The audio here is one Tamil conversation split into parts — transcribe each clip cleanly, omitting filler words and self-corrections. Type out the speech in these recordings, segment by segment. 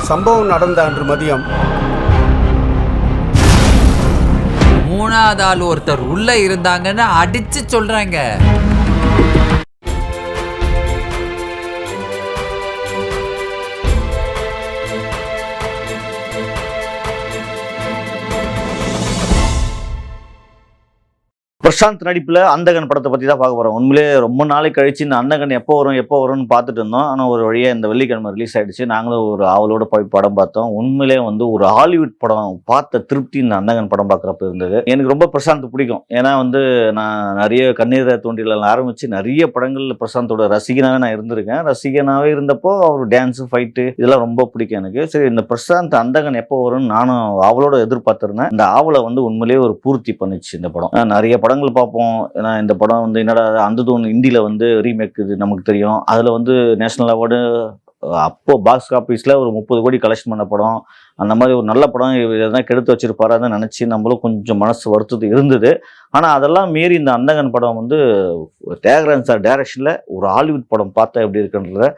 சம்பவம் நடந்த அன்று மதியம் மூணாவது ஆள் ஒருத்தர் உள்ள இருந்தாங்கன்னு அடிச்சு சொல்றாங்க. பிரசாந்த் நடிப்பில் அந்தகன் படத்தை பற்றி தான் பார்க்க போகிறோம். உண்மையிலே ரொம்ப நாளைக்கு கழிச்சு இந்த அந்தகன் எப்போ வரும்னு பார்த்துட்டு இருந்தோம். ஆனால் ஒரு வழியாக இந்த வெள்ளிக்கிழமை ரிலீஸ் ஆகிடுச்சு. நாங்களும் ஒரு ஆவலோட போய் படம் பார்த்தோம். உண்மையிலே வந்து ஒரு ஹாலிவுட் படம் பார்த்த திருப்தி இந்த அந்தகன் படம் பார்க்குறப்ப இருந்தது. எனக்கு ரொம்ப பிரசாந்த் பிடிக்கும். ஏன்னா வந்து நான் நிறைய கண்ணீரை தோன்றியில் ஆரம்பித்து நிறைய படங்களில் பிரசாந்தோட ரசிகனாகவே நான் இருந்திருக்கேன். ரசிகனாகவே இருந்தப்போ அவர் டான்ஸு ஃபைட்டு இதெல்லாம் ரொம்ப பிடிக்கும் எனக்கு. சரி, இந்த பிரசாந்த் அந்தகன் எப்போ வரும்னு நானும் ஆவலோட எதிர்பார்த்துருந்தேன். இந்த ஆவலை வந்து உண்மையிலேயே ஒரு பூர்த்தி பண்ணிச்சு இந்த படம். நிறைய படங்கள் பார்ப்போம். ஏன்னா இந்த படம் வந்து என்னடா அந்ததூன் ஹிந்தியில வந்து ரீமேக் இது நமக்கு தெரியும். அதில் வந்து நேஷனல் அவார்டு அப்போ பாக்ஸ் ஆஃபீஸில் ஒரு 30 கோடி கலெக்ஷன் பண்ண படம். அந்த மாதிரி ஒரு நல்ல படம் எதனா கெடுத்து வச்சிருப்பாரான்னு நினச்சி நம்மளும் கொஞ்சம் மனசு வருத்தது இருந்தது. ஆனால் அதெல்லாம் மீறி இந்த அந்தகன் படம் வந்து தியாகராஜன் சார் டைரக்ஷனில் ஒரு ஹாலிவுட் படம் பார்த்தா எப்படி இருக்குன்றத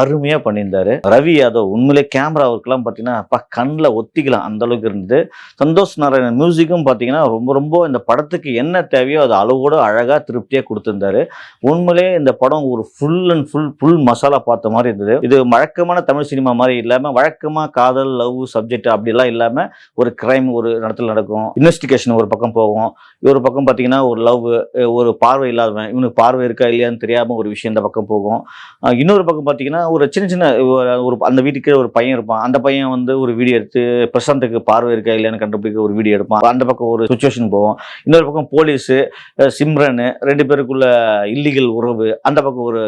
அருமையாக பண்ணியிருந்தாரு. ரவி யாதவ் உண்மையிலே கேமரா ஒர்க்லாம் பார்த்தீங்கன்னா அப்பா கண்ணில் ஒத்திக்கலாம் அந்த அளவுக்கு இருந்தது. சந்தோஷ் நாராயணன் மியூசிக்கும் பார்த்தீங்கன்னா ரொம்ப இந்த படத்துக்கு என்ன தேவையோ அது அளவோடு அழகாக திருப்தியாக கொடுத்துருந்தாரு. உண்மையிலே இந்த படம் ஒரு ஃபுல் மசாலா பார்த்த மாதிரி இருந்தது. இது வழக்கமான தமிழ் சினிமா மாதிரி இல்லாமல் வழக்கமாக காதல் லவ் சப்ஜெக்ட் அப்படிலாம் இல்லாமல் ஒரு கிரைம் ஒரு இடத்துல நடக்கும், இன்வெஸ்டிகேஷன் ஒரு பக்கம் போகும், ஒரு பக்கம் பார்த்தீங்கன்னா ஒரு லவ், ஒரு பார்வை இல்லாதவன் இவனுக்கு பார்வை இருக்கா இல்லையான்னு தெரியாமல் ஒரு விஷயம் இந்த பக்கம் போகும். இன்னொரு பக்கம் பார்த்தீங்கன்னா ஒரு சின்ன ஒரு அந்த வீட்டுக்கு ஒரு பையன் இருப்பான். அந்த பையன் வந்து ஒரு வீடியோ எடுத்து பிரசாந்துக்கு பார்வை இருக்கா இல்லையான்னு கண்டுபிடிக்க ஒரு வீடியோ எடுப்பான். அந்த பக்கம் ஒரு சுச்சுவேஷன் போவோம். இன்னொரு பக்கம் போலீஸு சிம்ரன் 2 பேருக்குள்ள இல்லீகல் உறவு அந்த பக்கம் ஒரு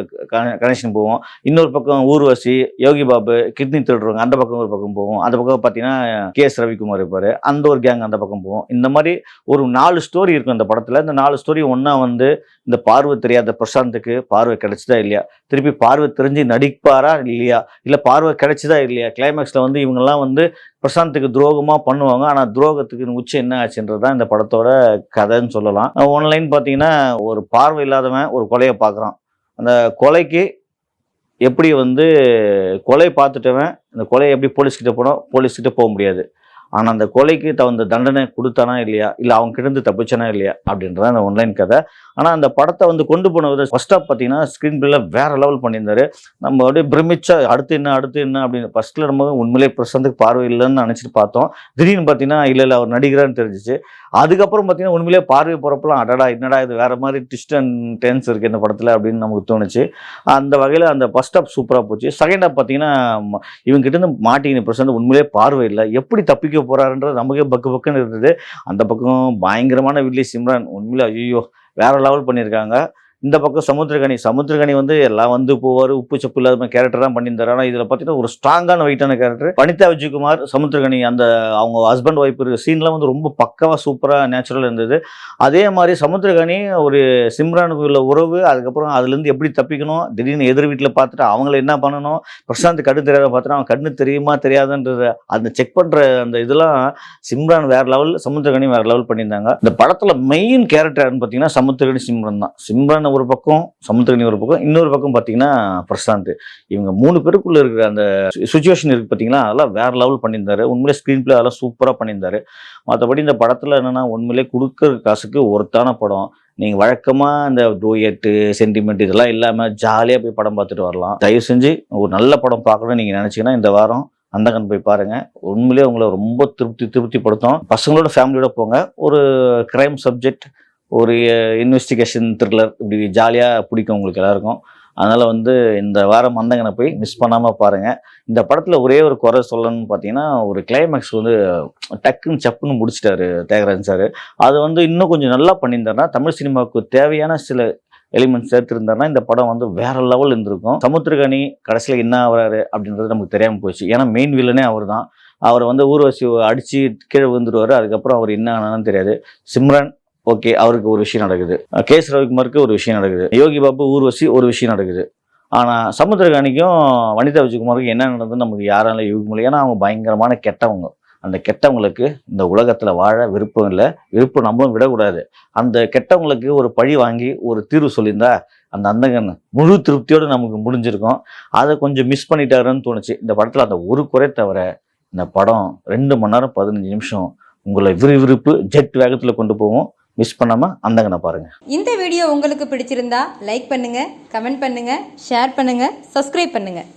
கனெக்ஷன் போவோம். இன்னொரு பக்கம் ஊர்வசி யோகி பாபு கிட்னி திருடுறவங்க அந்த பக்கம் ஒரு பக்கம் போவோம். அந்த பக்கம் பார்த்தீங்கன்னா KS ரவிக்குமார் இருப்பார், அந்த ஒரு கேங் அந்த பக்கம் போவோம். இந்த மாதிரி ஒரு 4 ஸ்டோரி இருக்கும் இந்த படத்தில். இந்த 4 ஸ்டோரி ஒன்றா வந்து இந்த பார்வை தெரியாத பிரசாந்துக்கு பார்வை கிடைச்சதா இல்லையா, திருப்பி பார்வை தெரிஞ்சு நடிப்பாரா இல்லையா, இல்லை பார்வை கிடைச்சதா இல்லையா, கிளைமேக்ஸில் வந்து இவங்கெல்லாம் வந்து பிரசாந்துக்கு துரோகமாக பண்ணுவாங்க. ஆனால் துரோகத்துக்கு உச்சம் என்ன ஆச்சுன்றது தான் இந்த படத்தோட கதைன்னு சொல்லலாம். ஆன்லைன் பார்த்தீங்கன்னா ஒரு பார்வை இல்லாதவன் ஒரு கொலையை பார்க்குறான். அந்த கொலைக்கு எப்படி வந்து கொலை பார்த்துட்டவன் இந்த கொலையை எப்படி போலீஸ்கிட்ட போனோம், போலீஸ்கிட்ட போக முடியாது. ஆனால் அந்த கொலைக்கு தகுந்த தண்டனை கொடுத்தானா இல்லையா, இல்லை அவங்க கிட்ட தப்பிச்சானா இல்லையா அப்படின்றத அந்த ஆன்லைன் கதை. ஆனால் அந்த படத்தை வந்து கொண்டு போனது ஃபர்ஸ்ட் ஆஃப் பார்த்தீங்கன்னா ஸ்க்ரீன் பிளேல வேற லெவல் பண்ணியிருந்தாரு. நம்ம அப்படியே பிரமிச்சா அடுத்து என்ன அப்படின்னு ஃபர்ஸ்ட்ல நம்ம உண்மையிலே பிரசாந்துக்கு பார்வை இல்லைன்னு நினச்சிட்டு பார்த்தோம். திடீர்னு பார்த்தீங்கன்னா இல்லை அவர் நடிகரான்னு தெரிஞ்சிச்சு. அதுக்கப்புறம் பார்த்தீங்கன்னா உண்மையிலே பார்வை போகிறப்பெல்லாம் அடடா என்னடா இது வேற மாதிரி ட்விஸ்ட் அண்ட் டென்ஸ் இருக்குது இந்த படத்தில் அப்படின்னு நமக்கு தோணுச்சு. அந்த வகையில் அந்த ஃபர்ஸ்ட் ஆஃப் சூப்பராக போச்சு. செகண்ட் ஆஃப் பார்த்தீங்கன்னா இவங்க கிட்ட இருந்து மாட்டிக்கின பிரசாந்த் உண்மையிலே பார்வை இல்லை, எப்படி தப்பிக்க போறாருன்றது நமக்கே பக்குன்னு இருந்தது. அந்த பக்கம் பயங்கரமான வில்லி சிம்ரன் உண்மையிலே ஐயோ வேற லெவல் பண்ணியிருக்காங்க. இந்த பக்கம் சமுத்திரகனி வந்து எல்லாம் வந்து போவார், உப்பு சப்பு இல்லாத கேரக்டர் தான் பண்ணியிருந்தாரு. ஆனால் இதில் பார்த்தீங்கன்னா ஒரு ஸ்ட்ராங்கான வெயிட்டான கேரக்டர். வனிதா விஜயகுமார் சமுத்திரகனி அந்த அவங்க ஹஸ்பண்ட் ஒய்ஃப் இருக்க சீன்லாம் வந்து ரொம்ப பக்கவாக சூப்பராக நேச்சுரல் இருந்தது. அதே மாதிரி சமுத்திரகனி ஒரு சிம்ரானுக்கு உள்ள உறவு, அதுக்கப்புறம் அதுலேருந்து எப்படி தப்பிக்கணும், திடீர்னு எதிர் வீட்டில் பார்த்துட்டு அவங்கள என்ன பண்ணணும், பிரசாந்த் கண்ணு தெரியாத பார்த்துட்டு அவன் கண்ணு தெரியுமா தெரியாதுன்றது அந்த செக் பண்ணுற அந்த இதெல்லாம் சிம்ரான் வேற லெவல், சமுத்திரகனி வேற லெவல் பண்ணியிருந்தாங்க. இந்த படத்தில் மெயின் கேரக்டர்னு பார்த்தீங்கன்னா சமுத்திரகனி சிம்ரன் தான். சிம்ரன் ஒரு பக்கம், சமுத்திரகனி ஒரு பக்கம், இன்னொரு பக்கம் பார்த்தீங்கன்னா பிரசாந்த். இவங்க 3 பேருக்குள்ள இருக்கிற அந்த சுச்சுவேஷன் இருக்கு பார்த்தீங்களா, அதெல்லாம் வேற லெவல் பண்ணியிருந்தாரு. உண்மையிலே ஸ்க்ரீன் பிளே அதெல்லாம் சூப்பராக பண்ணியிருந்தாரு. மற்றபடி இந்த படத்தில் என்னன்னா உண்மையிலே கொடுக்குற காசுக்கு ஒருத்தான படம். நீங்கள் வழக்கமாக இந்த டூயட்டு சென்டிமெண்ட் இதெல்லாம் இல்லாமல் ஜாலியாக போய் படம் பார்த்துட்டு வரலாம். தயவு செஞ்சு ஒரு நல்ல படம் பார்க்கணும்னு நீங்கள் நினச்சிங்கன்னா இந்த வாரம் அந்தகன் போய் பாருங்க. உண்மையிலே உங்களை ரொம்ப திருப்திப்படுத்தும். பசங்களோட ஃபேமிலியோட போங்க. ஒரு கிரைம் சப்ஜெக்ட், ஒரு இன்வெஸ்டிகேஷன் த்ரில்லர் இப்படி ஜாலியாக பிடிக்கும் உங்களுக்கு எல்லாருக்கும். அதனால் வந்து இந்த வாரம் அந்தகனை போய் மிஸ் பண்ணாமல் பாருங்கள். இந்த படத்தில் ஒரே ஒரு குறை சொல்லணும்னு பார்த்தீங்கன்னா ஒரு கிளைமேக்ஸ் வந்து டக்குன்னு சப்புன்னு முடிச்சிட்டாரு தியாகராஜன் சார். அது வந்து இன்னும் கொஞ்சம் நல்லா பண்ணியிருந்தாருன்னா, தமிழ் சினிமாவுக்கு தேவையான சில எலிமெண்ட்ஸ் சேர்த்துருந்தாருன்னா இந்த படம் வந்து வேற லெவல் இருந்திருக்கும். சமுத்திரகனி கடைசியில் என்ன ஆகிறாரு அப்படின்றது நமக்கு தெரியாமல் போச்சு. ஏன்னா மெயின் வில்லனே அவர் தான். அவர் வந்து ஊர்வசி அடித்து கீழே விழுந்துருவார். அதுக்கப்புறம் அவர் என்ன ஆனான்னு தெரியாது. சிம்ரன் ஓகே அவருக்கு ஒரு விஷயம் நடக்குது, KS ரவிக்குமாருக்கு ஒரு விஷயம் நடக்குது, யோகி பாபு ஊர்வசி ஒரு விஷயம் நடக்குது. ஆனால் சமுத்திரகனிக்கும் வனிதா விஜயகுமாருக்கும் என்ன நடந்ததுன்னு நமக்கு யாராலும் யோகி முடியும். ஏன்னா அவங்க பயங்கரமான கெட்டவங்க. அந்த கெட்டவங்களுக்கு இந்த உலகத்தில் வாழ விருப்பம் இல்லை, விருப்பம் நம்மளும் விடக்கூடாது. அந்த கெட்டவங்களுக்கு ஒரு பழி வாங்கி ஒரு தீர்வு சொல்லியிருந்தா அந்த அந்தகன் முழு திருப்தியோடு நமக்கு முடிஞ்சிருக்கும். அதை கொஞ்சம் மிஸ் பண்ணிட்டாருன்னு தோணுச்சு. இந்த படத்தில் அந்த ஒரு குறை தவிர இந்த படம் 2 மணி நேரம் 15 நிமிஷம் உங்களை விறுவிறுப்பு ஜெட் வேகத்தில் கொண்டு போவோம். மிஸ் பண்ணாமல் அந்தகனை பாருங்கள். இந்த வீடியோ உங்களுக்கு பிடிச்சிருந்தா லைக் பண்ணுங்கள், கமெண்ட் பண்ணுங்கள், ஷேர் பண்ணுங்கள், சப்ஸ்கிரைப் பண்ணுங்கள்.